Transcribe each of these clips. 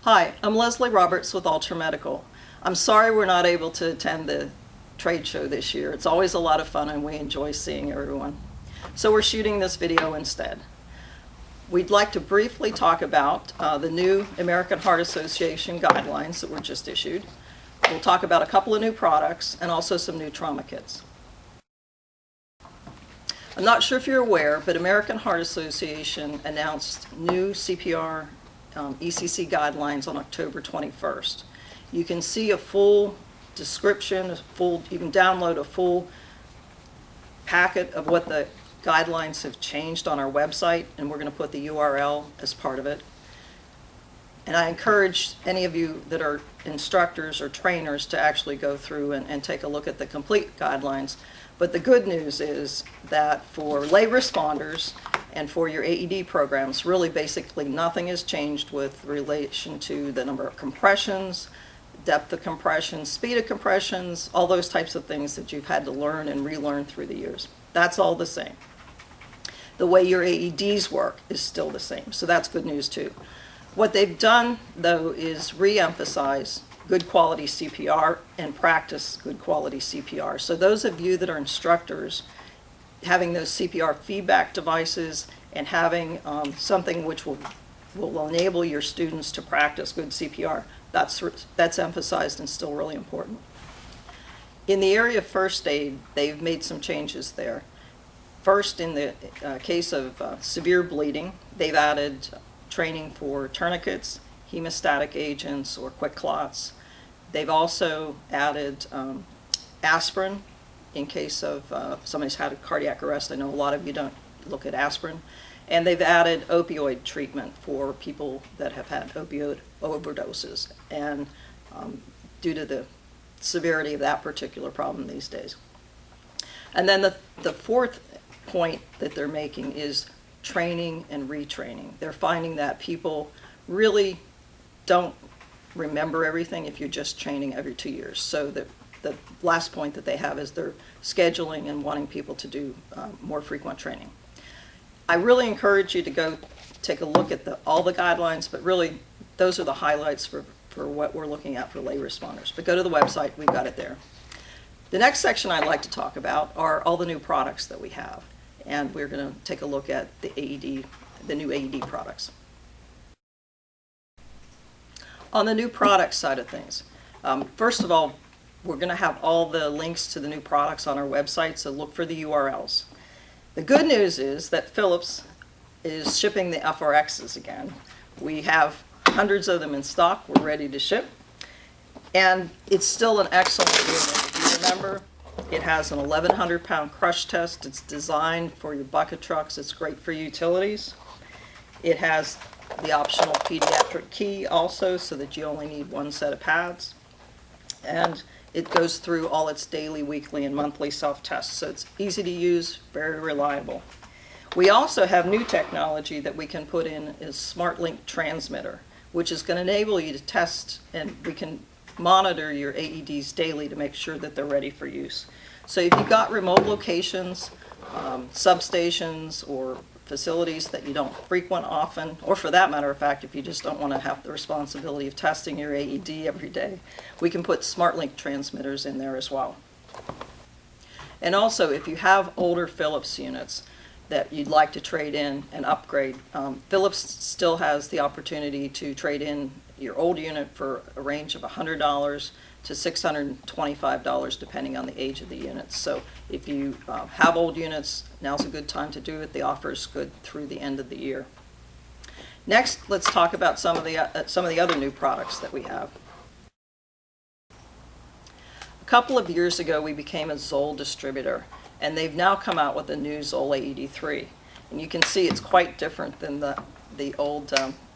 Hi, I'm Leslie Roberts with Altra Medical. I'm sorry we're not able to attend the trade show this year. It's always a lot of fun and we enjoy seeing everyone. So we're shooting this video instead. We'd like to briefly talk about the new American Heart Association guidelines that were just issued. We'll talk about a couple of new products and also some new trauma kits. I'm not sure if you're aware, but American Heart Association announced new CPR ECC guidelines on October 21st. You can see a full description, you can download a full packet of what the guidelines have changed on our website, and we're going to put the URL as part of it. And I encourage any of you that are instructors or trainers to actually go through and take a look at the complete guidelines. But the good news is that for lay responders and for your AED programs, really basically nothing has changed with relation to the number of compressions, depth of compressions, speed of compressions, all those types of things that you've had to learn and relearn through the years. That's all the same. The way your AEDs work is still the same, so that's good news too. What they've done, though, is re-emphasize good quality CPR and practice good quality CPR. So those of you that are instructors, having those CPR feedback devices and having something which will enable your students to practice good CPR, that's emphasized and still really important. In the area of first aid, they've made some changes there. First, in the case of severe bleeding, they've added training for tourniquets, hemostatic agents, or quick clots. They've also added aspirin in case of somebody's had a cardiac arrest. I know a lot of you don't look at aspirin. And they've added opioid treatment for people that have had opioid overdoses, and due to the severity of that particular problem these days. And then the fourth point that they're making is training and retraining. They're finding that people really don't remember everything if you're just training every 2 years. So the last point that they have is they're scheduling and wanting people to do more frequent training. I really encourage you to go take a look at all the guidelines, but really those are the highlights for what we're looking at for lay responders. But go to the website, we've got it there. The next section I'd like to talk about are all the new products that we have. And we're going to take a look at the new AED products. On the new product side of things, first of all, we're going to have all the links to the new products on our website, so look for the URLs. The good news is that Philips is shipping the FRXs again. We have hundreds of them in stock. We're ready to ship. And it's still an excellent unit. If you remember, it has an 1,100-pound crush test. It's designed for your bucket trucks. It's great for utilities. It has the optional pediatric key also, so that you only need one set of pads. And it goes through all its daily, weekly, and monthly self-tests. So it's easy to use, very reliable. We also have new technology that we can put in is SmartLink transmitter, which is going to enable you to test, and we can monitor your AEDs daily to make sure that they're ready for use. So if you've got remote locations, substations, or facilities that you don't frequent often, or for that matter of fact, if you just don't want to have the responsibility of testing your AED every day, we can put SmartLink transmitters in there as well. And also, if you have older Philips units that you'd like to trade in and upgrade, Philips still has the opportunity to trade in your old unit for a range of $100 to $625 depending on the age of the units. So if you have old units, now's a good time to do it. The offer is good through the end of the year. Next, let's talk about some of the other new products that we have. A couple of years ago, we became a Zoll distributor, and they've now come out with a new Zoll AED 3. And you can see it's quite different than the old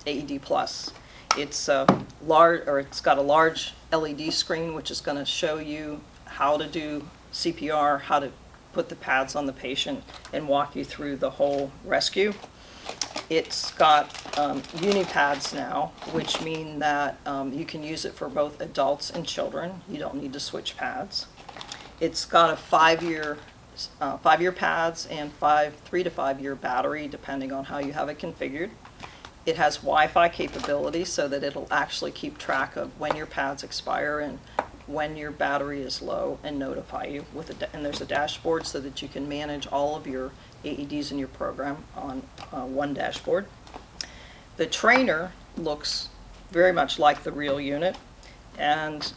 AED Plus. It's it's got a large LED screen which is going to show you how to do CPR, how to put the pads on the patient, and walk you through the whole rescue. It's got uni pads now, which mean that you can use it for both adults and children. You don't need to switch pads. It's got a 5-year pads and 3 to 5 year battery, depending on how you have it configured. It has Wi-Fi capability so that it'll actually keep track of when your pads expire and when your battery is low and notify you and there's a dashboard so that you can manage all of your AEDs in your program on one dashboard. The trainer looks very much like the real unit, and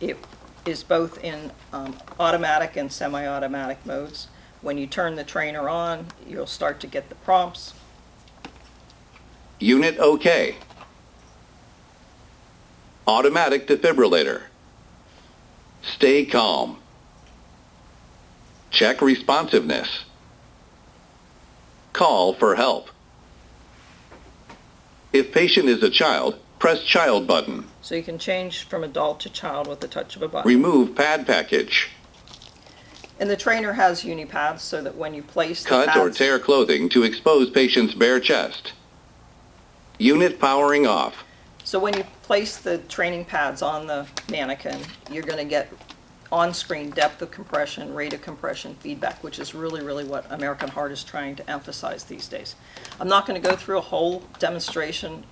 it is both in automatic and semi-automatic modes. When you turn the trainer on, you'll start to get the prompts. Unit OK. Automatic defibrillator. Stay calm. Check responsiveness. Call for help. If patient is a child, press child button. So you can change from adult to child with the touch of a button. Remove pad package. And the trainer has uni-pads so that when you place the Cut pads, or tear clothing to expose patient's bare chest. Unit powering off. so when you place the training pads on the mannequin, you're going to get on-screen depth of compression, rate of compression feedback, which is really, really what American Heart is trying to emphasize these days. I'm not going to go through a whole demonstration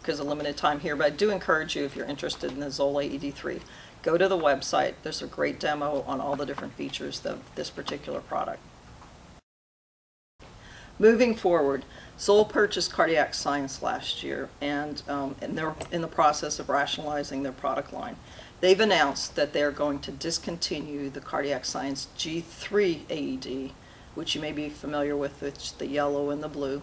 because of limited time here, but I do encourage you, if you're interested in the Zoll AED3, go to the website. There's a great demo on all the different features of this particular product. Moving forward, Zoll purchased Cardiac Science last year, and they're in the process of rationalizing their product line. They've announced that they're going to discontinue the Cardiac Science G3 AED, which you may be familiar with, it's the yellow and the blue,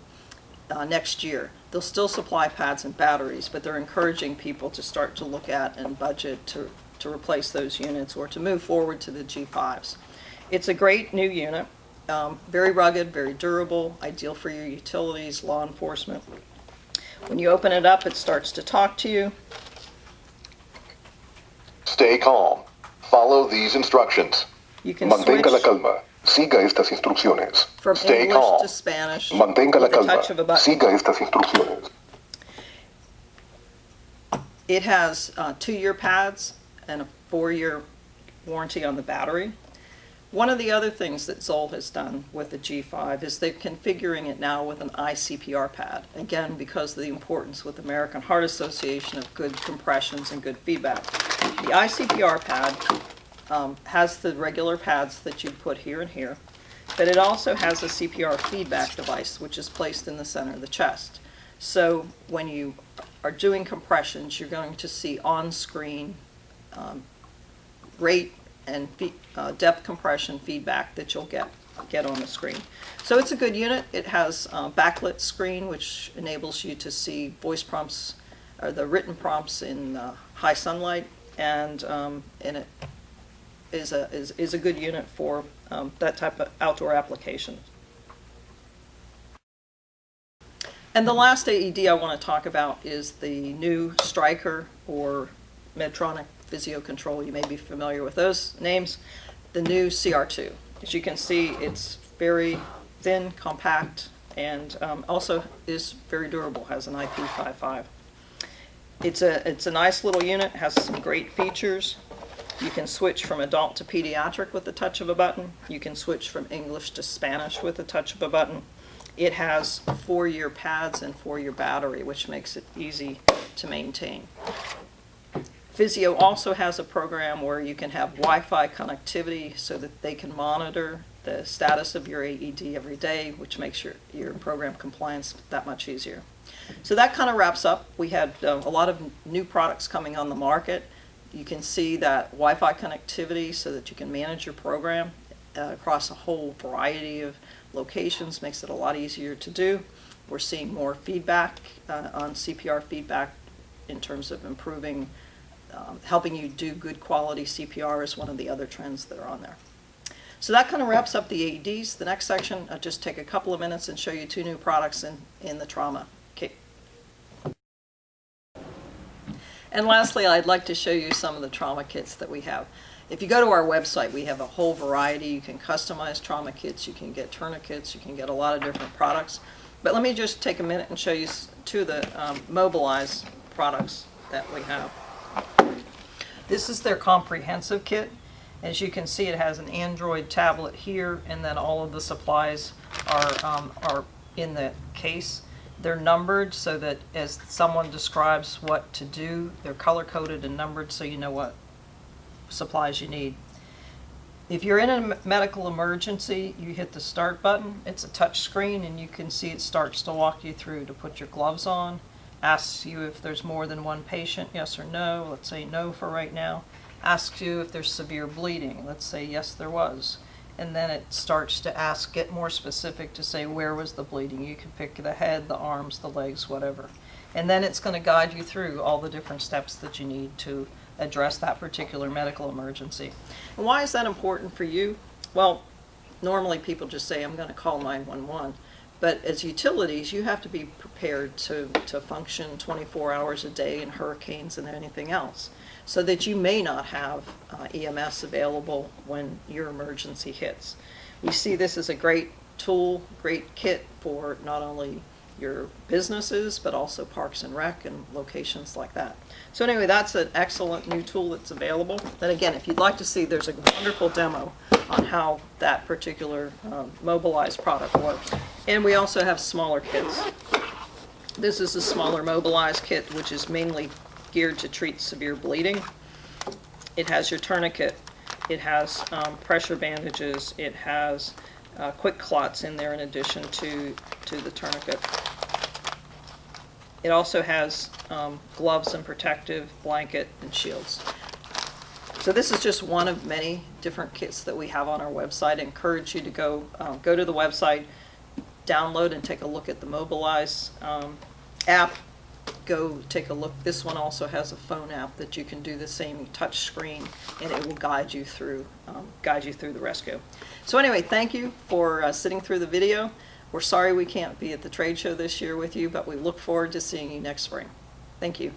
next year. They'll still supply pads and batteries, but they're encouraging people to start to look at and budget to replace those units or to move forward to the G5s. It's a great new unit. Very rugged, very durable, ideal for your utilities, law enforcement. When you open it up, it starts to talk to you. Stay calm. Follow these instructions. You can Mantenga la switch calma. Siga estas instrucciones. from Stay English calm. to Spanish Mantenga la with the calma. touch of a button. Siga estas instrucciones. It has 2-year pads and a 4-year warranty on the battery. One of the other things that Zoll has done with the G5 is they're configuring it now with an iCPR pad. Again, because of the importance with the American Heart Association of good compressions and good feedback. The iCPR pad has the regular pads that you put here and here, but it also has a CPR feedback device, which is placed in the center of the chest. So when you are doing compressions, you're going to see on-screen rate and depth compression feedback that you'll get on the screen. So it's a good unit. It has a backlit screen, which enables you to see voice prompts, or the written prompts in high sunlight, and it is a good unit for that type of outdoor application. And the last AED I want to talk about is the new Stryker or Medtronic Physio Control. You may be familiar with those names. The new CR2. As you can see, it's very thin, compact, and also is very durable, has an IP55. It's a nice little unit, has some great features. You can switch from adult to pediatric with the touch of a button. You can switch from English to Spanish with the touch of a button. It has 4-year pads and 4-year battery, which makes it easy to maintain. Physio also has a program where you can have Wi-Fi connectivity so that they can monitor the status of your AED every day, which makes your program compliance that much easier. So that kind of wraps up. We had a lot of new products coming on the market. You can see that Wi-Fi connectivity so that you can manage your program across a whole variety of locations makes it a lot easier to do. We're seeing more feedback on CPR feedback in terms of improving helping you do good quality CPR is one of the other trends that are on there. So that kind of wraps up the AEDs. The next section, I'll just take a couple of minutes and show you 2 new products in the trauma kit. And lastly, I'd like to show you some of the trauma kits that we have. If you go to our website, we have a whole variety. You can customize trauma kits, you can get tourniquets, you can get a lot of different products. But let me just take a minute and show you 2 of the Mobilize products that we have. This is their comprehensive kit. As you can see, it has an Android tablet here, and then all of the supplies are in the case. They're numbered so that as someone describes what to do, they're color-coded and numbered so you know what supplies you need. If you're in a medical emergency, you hit the start button. It's a touch screen and you can see it starts to walk you through to put your gloves on, asks you if there's more than one patient, yes or no. Let's say no for right now. Asks you if there's severe bleeding. Let's say yes, there was. And then it starts to ask, get more specific to say where was the bleeding. You can pick the head, the arms, the legs, whatever. And then it's going to guide you through all the different steps that you need to address that particular medical emergency. And why is that important for you? Well, normally people just say, I'm going to call 911. But as utilities, you have to be prepared to function 24 hours a day in hurricanes and anything else, so that you may not have EMS available when your emergency hits. We see this as a great tool, great kit for not only your businesses, but also Parks and Rec and locations like that. So anyway, that's an excellent new tool that's available. And again, if you'd like to see, there's a wonderful demo on how that particular Mobilize product works. And we also have smaller kits. This is a smaller Mobilize kit, which is mainly geared to treat severe bleeding. It has your tourniquet. It has pressure bandages. It has quick clots in there in addition to the tourniquet. It also has gloves and protective blanket and shields. So this is just one of many different kits that we have on our website. I encourage you to go to the website, download and take a look at the Mobilize app. Go take a look. This one also has a phone app that you can do the same touch screen, and it will guide you through the rescue. So anyway, thank you for sitting through the video. We're sorry we can't be at the trade show this year with you, but we look forward to seeing you next spring. Thank you.